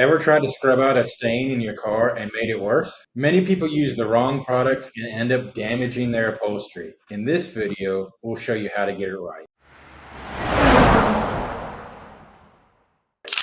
Ever tried to scrub out a stain in your car and made it worse? Many people use the wrong products and end up damaging their upholstery. In this video, we'll show you how to get it right.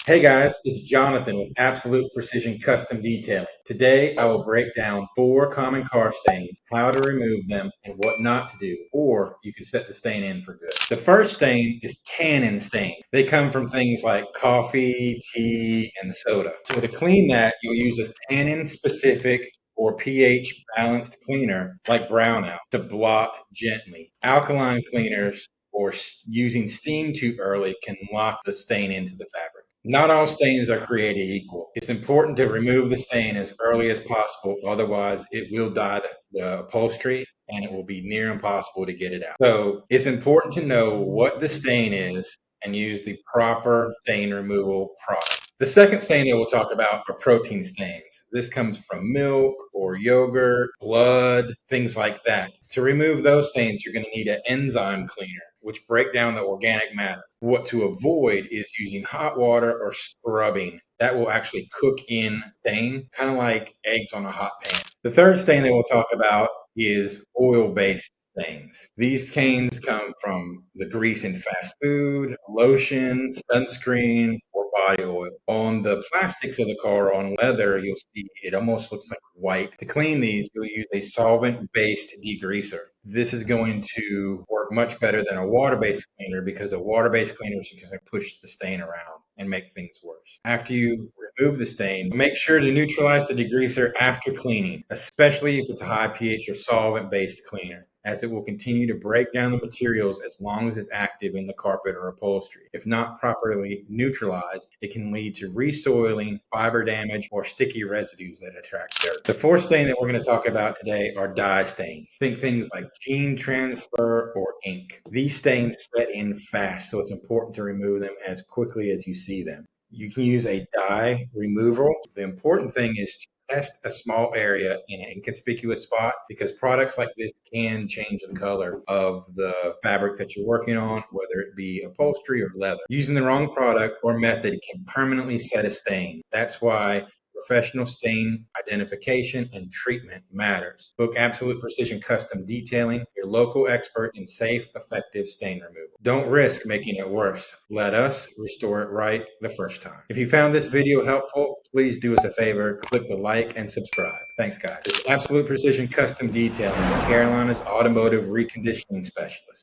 Hey guys, it's Jonathan with Absolute Precision Custom Detailing. Today, I will break down 4 common car stains, how to remove them, and what not to do, or you can set the stain in for good. The first stain is tannin stain. They come from things like coffee, tea, and soda. So to clean that, you'll use a tannin-specific or pH balanced cleaner like Brownout to blot gently. Alkaline cleaners or using steam too early can lock the stain into the fabric. Not all stains are created equal. It's important to remove the stain as early as possible, otherwise it will dye the upholstery and it will be near impossible to get it out. So it's important to know what the stain is and use the proper stain removal product. The second stain that we'll talk about are protein stains. This comes from milk or yogurt, blood, things like that. To remove those stains, you're going to need an enzyme cleaner, which break down the organic matter. What to avoid is using hot water or scrubbing. That will actually cook in stain, kind of like eggs on a hot pan. The third stain that we'll talk about is oil-based stains. These stains come from the grease in fast food, lotion, sunscreen, or body oil. On the plastics of the car, on leather, you'll see it almost looks like white. To clean these, you'll use a solvent-based degreaser. This is going to work much better than a water-based cleaner because a water-based cleaner is going to push the stain around and make things worse. After you remove the stain, make sure to neutralize the degreaser after cleaning, especially if it's a high pH or solvent-based cleaner, as it will continue to break down the materials as long as it's active in the carpet or upholstery. If not properly neutralized, it can lead to resoiling, fiber damage, or sticky residues that attract dirt. The fourth stain that we're going to talk about today are dye stains. Think things like gene transfer or ink. These stains set in fast, so it's important to remove them as quickly as you see them. You can use a dye removal. The important thing is to test a small area in an inconspicuous spot because products like this can change the color of the fabric that you're working on, whether it be upholstery or leather. Using the wrong product or method can permanently set a stain. That's why professional stain identification and treatment matters. Book Absolute Precision Custom Detailing, your local expert in safe, effective stain removal. Don't risk making it worse. Let us restore it right the first time. If you found this video helpful, please do us a favor, click the like and subscribe. Thanks, guys. It's Absolute Precision Custom Detailing, the Carolina's automotive reconditioning specialist.